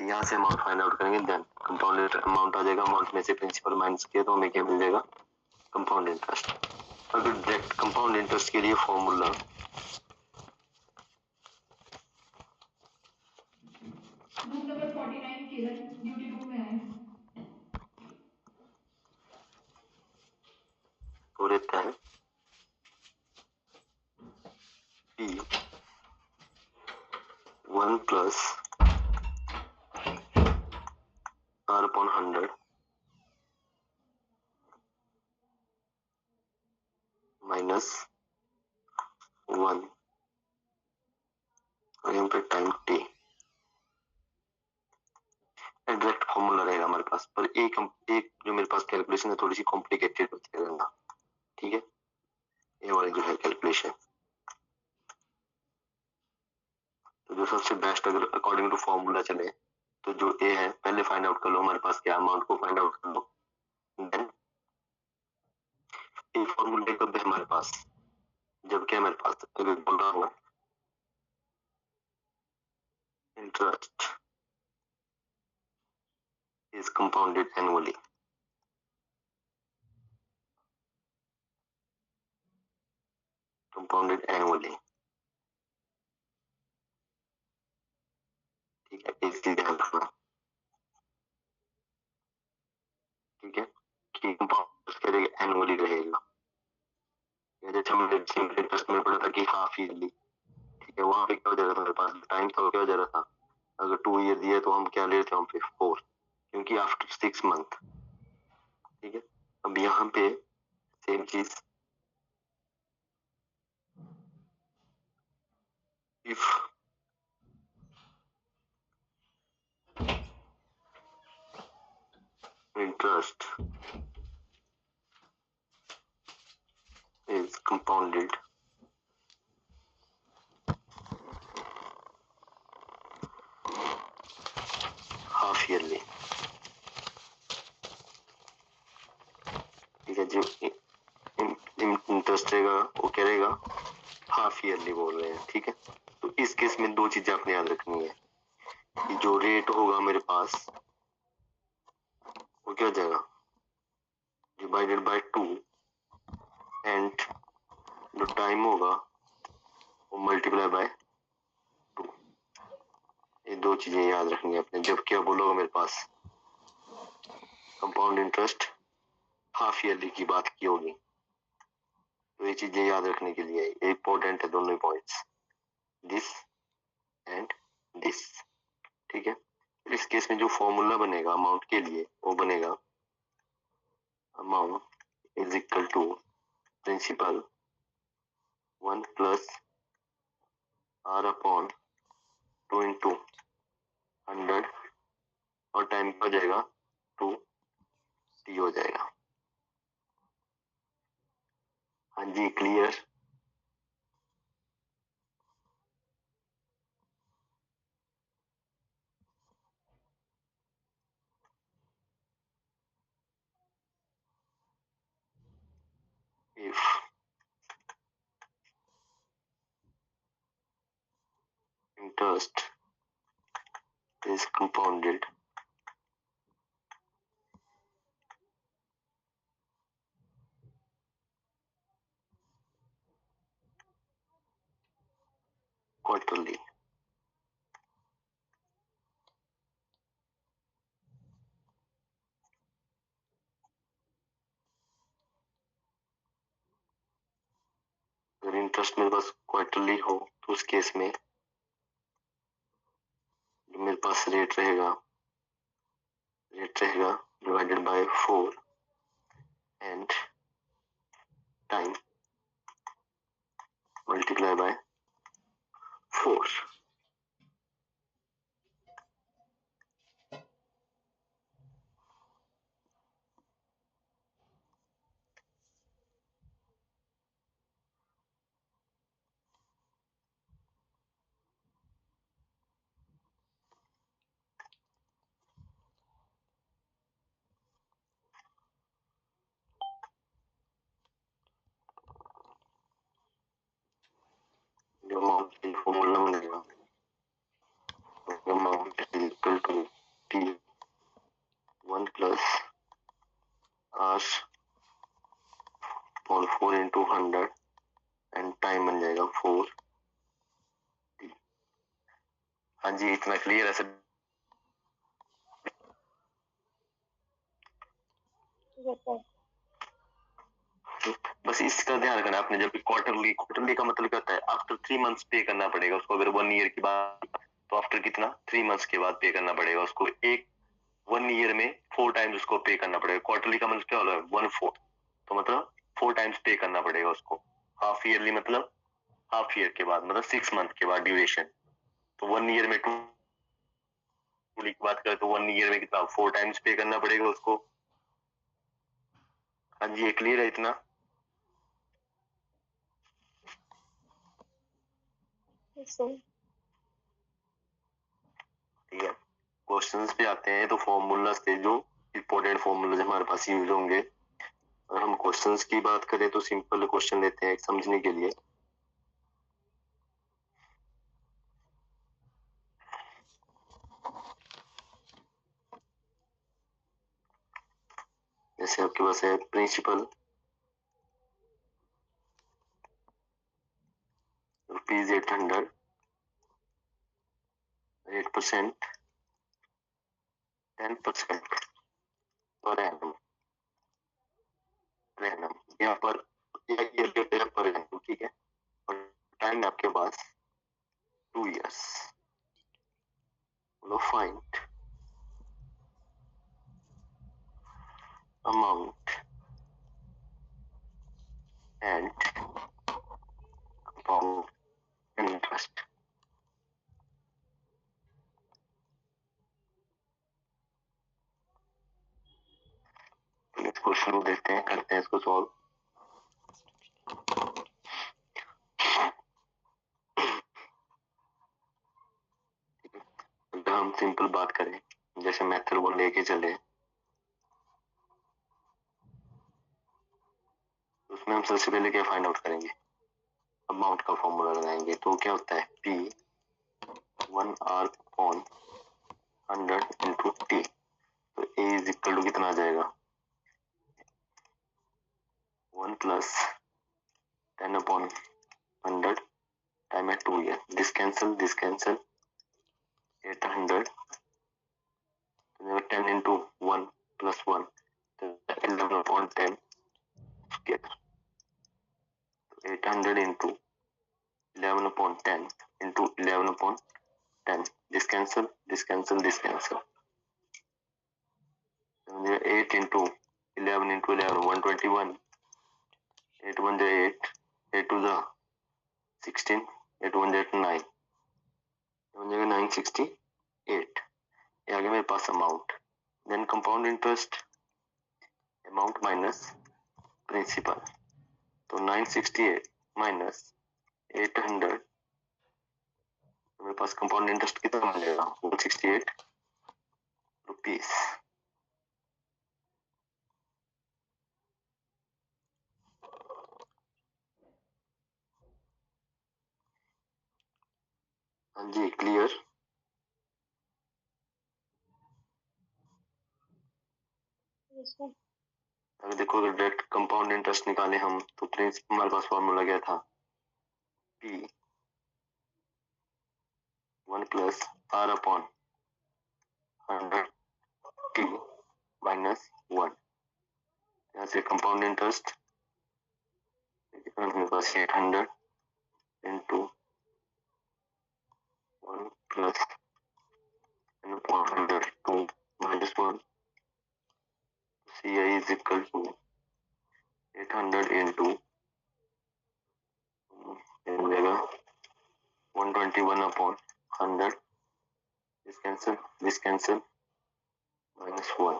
कि यहाँ से अमाउंट फाइंड आउट करेंगे, देन कंपाउंड अमाउंट आ जाएगा, अमाउंट में से प्रिंसिपल माइनस किया तो हमें क्या मिल जाएगा, कंपाउंड इंटरेस्ट। अगर डायरेक्ट कंपाउंड इंटरेस्ट के लिए फॉर्मूला रूम नंबर 49 किरण ड्यूटी रूम में आए। हो रहता है P 1 plus R upon 100 minus 1 और यहाँ पे टाइम t। डायरेक्ट फॉर्मूला रहेगा हमारे पास, पर एक जो मेरे पास कैलकुलेशन है थोड़ी सी कॉम्प्लिकेटेड होती है रहना, ठीक है। ये वाली जो है कैलकुलेशन, तो जो सबसे बेस्ट अगर अकॉर्डिंग टू फॉर्मूला चले तो जो ए है पहले फाइंड आउट कर लो हमारे पास क्या, अमाउंट को फाइंड आउट कर लो, देन ए फॉर्मूले कब है हमारे पास, जब क्या हमारे पास अगर बोल रहा हो interest is compounded annually, compounded annually, ठीक है। इसकी ध्यान रखना, ठीक है, कि कंपाउंड करेगा एनुअली रहेगा। जैसे हमने सिंपल इंटरेस्ट में पढ़ा था कि हाफ ईयरली, ठीक है, वहां पे क्या हो जा रहा था हमारे पास टाइम था, क्या हो जा रहा था, अगर 2 ईयर दिया तो हम क्या ले रहे थे, हम पे 4, क्योंकि आफ्टर 6 मंथ, ठीक है। अब यहाँ पे सेम चीज, if interest is compounded half yearly, ठीक है, जो इंटरेस्ट रहेगा वो क्या रहेगा, हाफ ईयरली बोल रहे हैं, ठीक है। तो इस केस में दो चीजें आपने याद रखनी है कि जो रेट होगा मेरे पास वो क्या हो जाएगा, डिवाइडेड बाय 2, एंड जो टाइम होगा वो मल्टीप्लाई बाय 2। ये दो चीजें याद रखनी है आपने, जब क्या बोलोगे मेरे पास कंपाउंड इंटरेस्ट हाफ ईयरली की बात की होगी, तो ये चीजें याद रखने के लिए इंपॉर्टेंट है दोनों पॉइंट्स, दिस एंड दिस, ठीक है। इस केस में जो फॉर्मूला बनेगा अमाउंट के लिए वो बनेगा amount is equal to principal 1 plus R upon 2 into 100 और टाइम पर जाएगा 2t हो जाएगा। हाँ जी, clear. If interest is compounded quarterly, अगर इंटरेस्ट मेरे पास क्वार्टरली हो तो उस केस में जो मेरे पास रेट रहेगा divided by 4 and time multiply by 4। जो अमाउंट फॉर्मूला बनेगा अमाउंट इज इक्वल टू इतना क्लियर है सब? बस इसका ध्यान रखना आपने, जब क्वार्टरली, क्वार्टरली का मतलब क्या होता है, आफ्टर 3 मंथ्स पे करना पड़ेगा उसको। अगर 1 ईयर की बात तो आफ्टर कितना 3 मंथ्स के बाद पे करना पड़ेगा उसको। एक 1 ईयर में 4 टाइम्स उसको पे करना पड़ेगा। क्वार्टरली का मतलब क्या होगा 1/4, तो मतलब 4 टाइम्स पे करना पड़ेगा उसको। हाफ ईयरली मतलब हाफ ईयर के बाद, मतलब 6 मंथ के बाद ड्यूरेशन। तो 1 ईयर में 2 की बात करें तो 1 ईयर में कितना 4 टाइम्स पे करना पड़ेगा उसको। हाँ जी, ये क्लियर है इतना? ठीक है, क्वेश्चंस पे आते हैं। तो फॉर्मूलाज थे जो इंपॉर्टेंट फॉर्मूलाज हमारे पास यूज होंगे। अगर हम क्वेश्चंस की बात करें तो सिंपल क्वेश्चन लेते हैं समझने के लिए। जैसे आपके पास है प्रिंसिपल ₹800, 8%, 10% पर एनम, यहाँ पर ये रेट है पर एनम, ठीक है। और टाइम है आपके पास 2 years. Low find amount and compound interest. इसको शुरू देते हैं, करते हैं इसको सॉल्व। अगर हम सिंपल बात करें, जैसे मेथड वो लेके चले, उसमें हम सबसे पहले क्या फाइंड आउट करेंगे, अमाउंट का फॉर्मूला लगाएंगे। तो क्या होता है P 1R/100 इंटू T। तो A इज इक्वल टू कितना आ जाएगा 1 + 10/100 टाइम है 2 year. This cancel 800 10 into 1 + 1 11/10 square. 800 into 11/10 into 11/10, this cancel 8 into 11 into 11 121, 8 1 8, 8 2 16, 8 1 8 9, 968। ये आगे मेरे पास amount, then compound interest, amount minus principal. तो 968 माइनस 800, तो मेरे पास कंपाउंड इंटरेस्ट कितना मिलेगा 168 रुपीस। हाँ जी, क्लियर? अगर देखो, अगर डायरेक्ट कंपाउंड इंटरेस्ट निकाले हम तो प्रिंसिपल हमारे पास फॉर्मूला क्या था P 1 + R/100 T माइनस 1। यहाँ से कंपाउंड इंटरेस्ट मेरे पास 800 into 1 + 10/100 2 minus 1। CI is equal to 800 into मिलेगा 121/100। This cancel -1।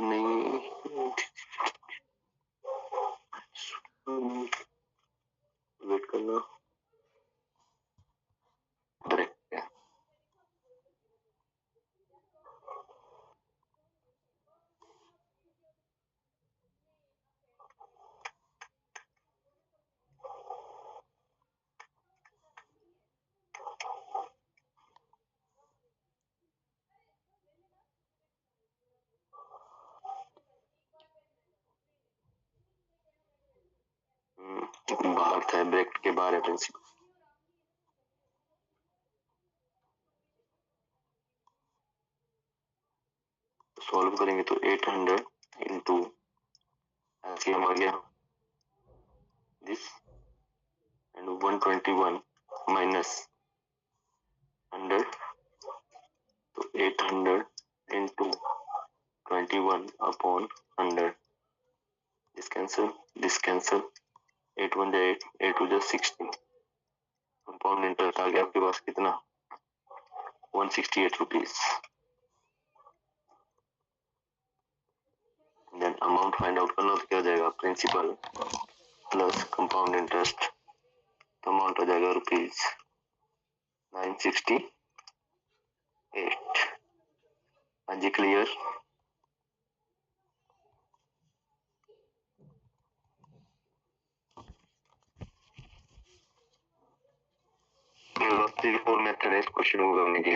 नहीं, वेट करना, बाहर था, ब्रैकेट के बाहर है प्रिंसिपल। सॉल्व करेंगे तो 800 इंटू एलसीएम आ गया दिस एंड 121 माइनस 100 तो 800 into 21 upon 100 this cancel 8 1 8 8 2 16 compound interest आ गया आपके पास कितना 168 rupees. Then amount find out करना तो क्या हो जाएगा प्रिंसिपल प्लस कंपाउंड इंटरेस्ट तो अमाउंट हो जाएगा रुपीज 968। हाँ जी क्लियर। फोर मेथड है इस क्वेश्चन को करने के,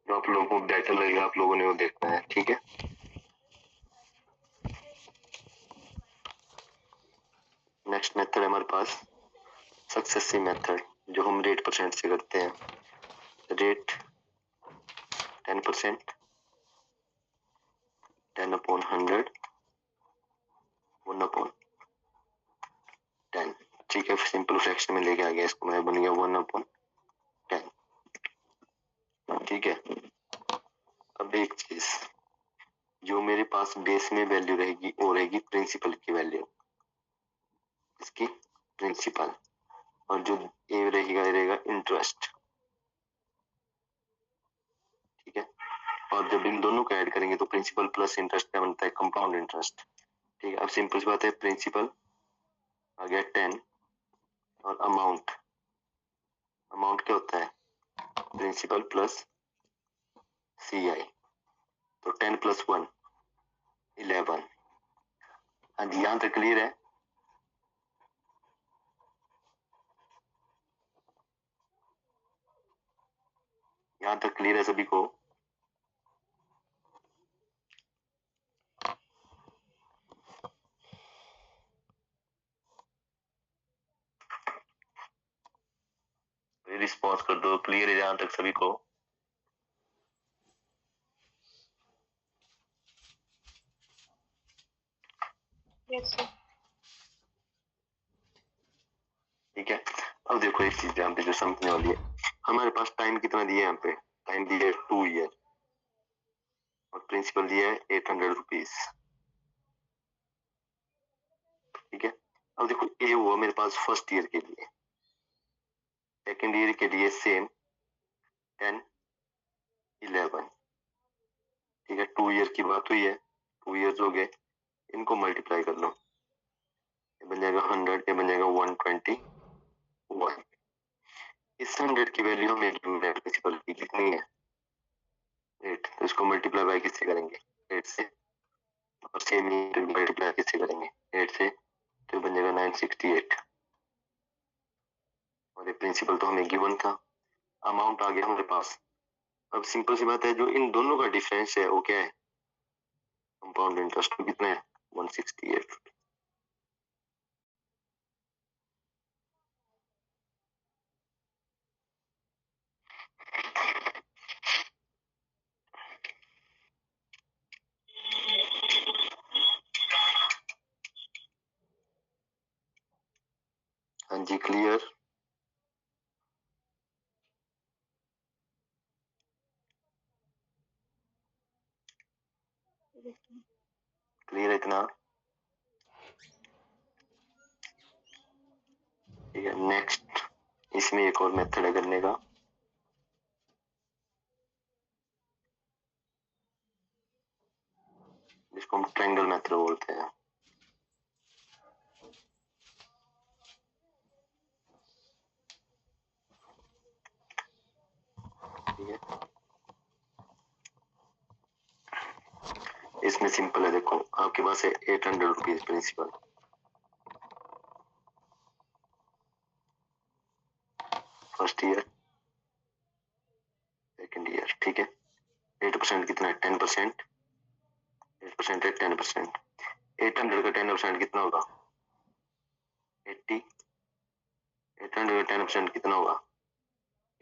जो आप लोगों को बेटर लगेगा आप लोगों ने वो देखना है, ठीक है। नेक्स्ट मेथड है हमारे पास सक्सेसिव मेथड, जो हम रेट परसेंट से करते हैं। रेट 10%, 10 अपॉन 100, 1 अपॉन 10, ठीक है। सिंपल फ्रैक्शन में लेके आ गया इसको मैं, बन गया 1 अपॉन 10, ठीक है। अब एक चीज जो मेरे पास बेस में वैल्यू रहेगी वो रहेगी प्रिंसिपल की वैल्यू, इसकी प्रिंसिपल, और जो ए रहेगा ये रहेगा इंटरेस्ट, ठीक है। और जब इन दोनों को ऐड करेंगे तो प्रिंसिपल प्लस इंटरेस्ट क्या बनता है कंपाउंड इंटरेस्ट, ठीक है। अब सिंपल सी बात है, प्रिंसिपल आ गया 10 और अमाउंट क्या होता है प्रिंसिपल प्लस सी आई, तो 10 प्लस 1 11। हाँ जी यहाँ तक क्लियर है। यहाँ तक क्लियर है सभी को। रिस्पॉन्स कर दो, क्लियर है यहाँ तक सभी को। Yes sir. ठीक है। अब देखो एक चीज यहाँ पे जो समझने वाली है, हमारे पास टाइम कितना दिया है यहाँ पे, टाइम दिया है 2 ईयर और प्रिंसिपल दिया है 800 रुपीज, ठीक है। अब देखो ए हुआ मेरे पास फर्स्ट ईयर के लिए, सेकेंड ईयर के लिए सेम 10 11, ठीक है। 2 ईयर की बात हुई है, 2 ईयर्स हो गए, इनको मल्टीप्लाई कर लो, ये बन जाएगा 100, ये बन जाएगा 121। इस 100 की वैल्यू हमें प्रिंसिपल की कितनी है 8, तो इसको मल्टीप्लाई बाय किससे करेंगे 8 से, और सेम मल्टीप्लाई किससे करेंगे 8 से, तो बन जाएगा 968। और ये प्रिंसिपल तो हमें गिवन था, अमाउंट आ गया हमारे पास। अब सिंपल सी बात है, जो इन दोनों का डिफरेंस है वो क्या है कंपाउंड इंटरेस्ट, कितना है 168। हाँ जी क्लियर। क्लियर है इतना, ठीक है। नेक्स्ट इसमें एक और मेथड है करने का, जिसको हम ट्रायंगल मेथड बोलते हैं, ठीक है। इसमें सिंपल है, देखो आपके पास है 800 rupees principal, first year second year, ठीक है। 8% कितना है 10%, 8% है 10%, 800 का 10% कितना होगा 80, 800 का 10% कितना होगा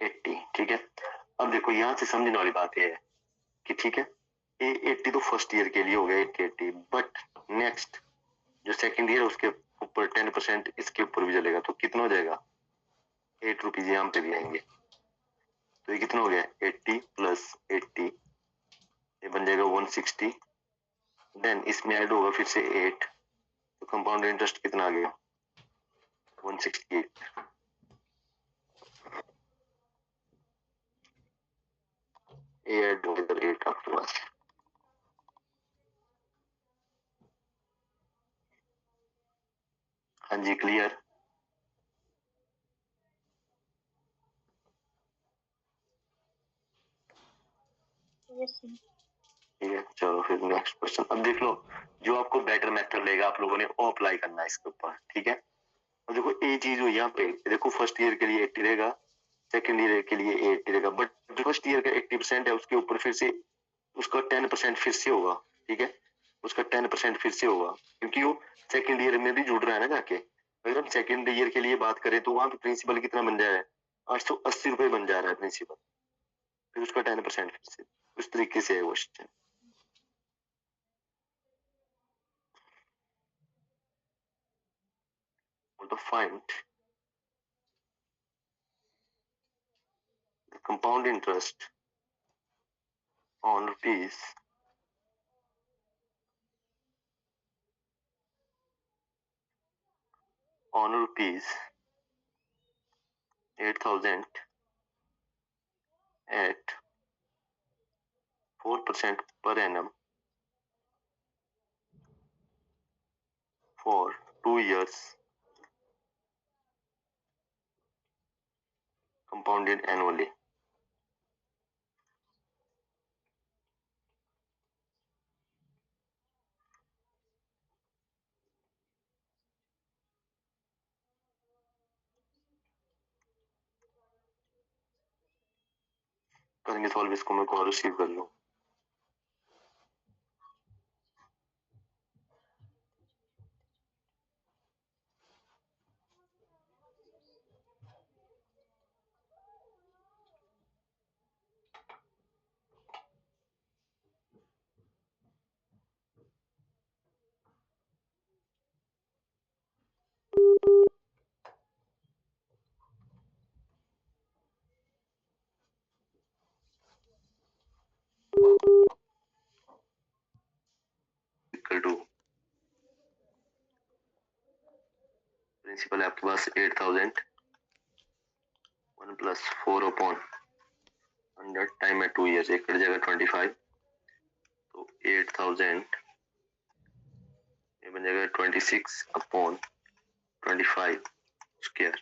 80। ठीक है, अब देखो यहाँ से समझने वाली बात ये है कि ठीक है ये 80 तो फर्स्ट ईयर के लिए हो गया 80, बट नेक्स्ट जो सेकंड ईयर उसके ऊपर 10% इसके ऊपर भी चलेगा, तो कितना हो जाएगा 8 रुपीज यहाँ पे भी आएंगे। तो ये कितना हो गया 80 प्लस 80, ये बन जाएगा 160। देन इसमें ऐड होगा फिर से 8, तो कंपाउंड इंटरेस्ट कितना आ गया 168। ये ऐड होगा 8 आपके पास। हाँ जी क्लियर। Yes, sir. ठीक है, चलो फिर नेक्स्ट क्वेश्चन। अब देख लो जो आपको बेटर मेथड लेगा आप लोगों ने वो अप्लाई करना है इसके ऊपर। ठीक है, अब देखो ये चीज हुई यहाँ पे, देखो फर्स्ट ईयर के लिए 80 रहेगा, सेकंड ईयर के लिए 80 रहेगा, बट जो फर्स्ट ईयर का 80% है उसके ऊपर फिर से उसका 10% फिर से होगा। ठीक है, उसका 10% फिर से होगा क्योंकि वो सेकंड ईयर में भी जुड़ रहा है ना जाके। अगर हम सेकंड ईयर के लिए बात करें तो वहां पे प्रिंसिपल कितना बन जा रहा है 880 रुपए बन जा रहा है प्रिंसिपल, फिर उसका 10% फिर से, उस तरीके से है क्वेश्चन। तो find the compound interest on rupees 8,000 at 4% per annum for 2 years compounded annually. करेंगे सॉल्व इसको, मैं कॉल रिसीव कर लूँ। इक्वल टू प्रिंसिपल है आपके पास 8,000, 1 प्लस 4 अपॉन 100 टाइम है 2 ईयर्स, एक कट जाएगा 25, तो 8,000 ये बन जाएगा 26 अपॉन 25 स्क्वायर।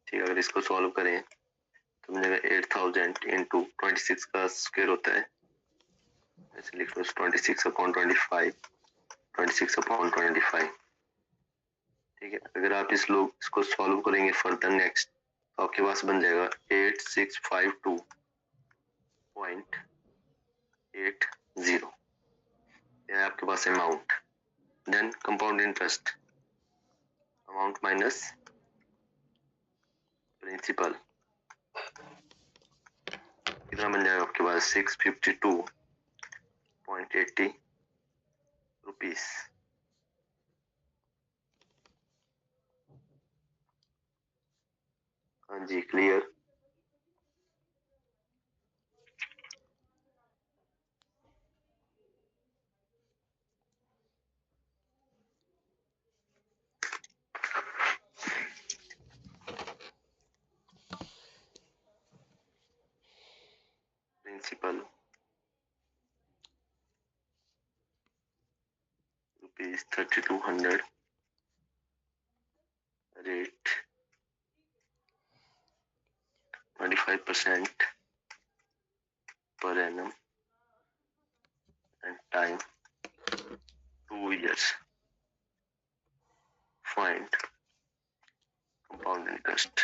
ठीक है, अगर इसको सॉल्व करें तो बन जाएगा 8,000 इंटू 26 का स्क्वायर होता है, ऐसे लिख लो 26 अपॉन 25, 26 अपॉन 25। ठीक है, अगर आप इसको सॉल्व करेंगे फर्दर नेक्स्ट तो आपके पास बन जाएगा 8652.80, यह आपके पास amount. Then compound interest amount minus principal कितना बन जाएगा आपके पास 652.80 रुपीस। हाँ जी clear. Principal rupees 3200, rate 25% per annum and time 2 years. Find compound interest.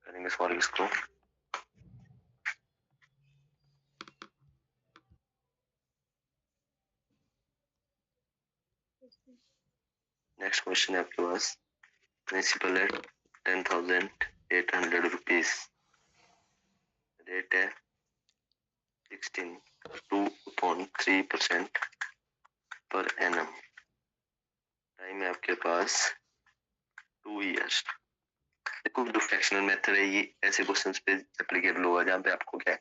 करेंगे सॉल्व इसको। नेक्स्ट क्वेश्चन है आपके पास, प्रिंसिपल है 10,800 रुपीज, रेट है 16.3% पर एनम, टाइम है आपके पास 2 ईयर्स। देखो जो फ्रैक्शनल मेथड है ये ऐसे क्वेश्चंस पे एप्लीकेबल होगा जहाँ पे आपको क्या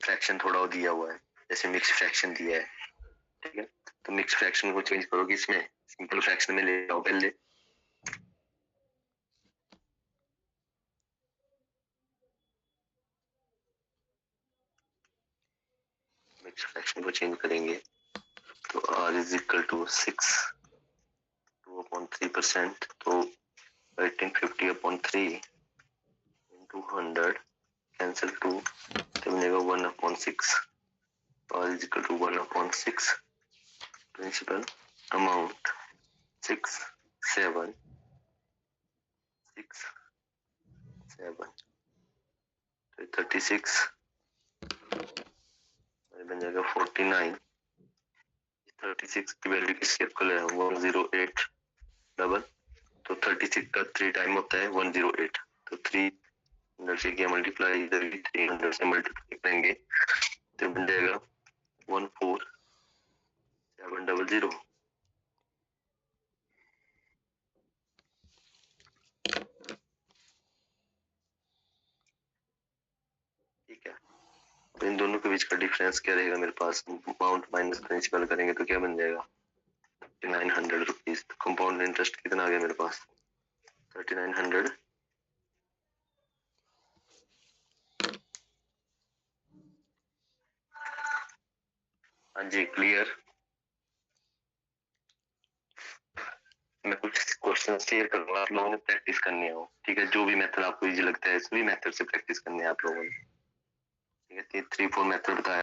फ्रैक्शन थोड़ा दिया हुआ है, जैसे मिक्स फ्रैक्शन दिया है, ठीक है, तो मिक्स फ्रैक्शन को चेंज करोगे इसमें सिंपल फ्रैक्शन में ले आओ पहले, मिक्स फ्रैक्शन को चेंज करेंगे तो r इज इक्वल टू 6 2/3%, तो 1850/3 into 100 कैंसिल 2 तो मिलेगा 1/6, r is equal to 1/6, principal amount 6,767 तो 36 बन जाएगा 49, 36 की वैल्यू किसके इक्वल है 108 डबल, तो 36 का 3 टाइम होता है 108, तो 300 से किया मल्टीप्लाई, इधर भी 300 से मल्टीप्लाई करेंगे तो बन जाएगा 14700। ठीक है, तो इन दोनों के बीच का डिफरेंस क्या रहेगा मेरे पास, अमाउंट माइनस प्रिंसिपल करेंगे तो क्या बन जाएगा 3900 रुपीज। कंपाउंड इंटरेस्ट कितना आ गया मेरे पास 3900, हाँ जी क्लियर। मैं कुछ क्वेश्चन शेयर करूंगा, आप लोगों ने प्रैक्टिस करनी है, ठीक है, जो भी मेथड आपको इजी लगता है सभी मेथड से प्रैक्टिस करनी है आप लोगों ने, ठीक है, 3-4 मेथड बताया।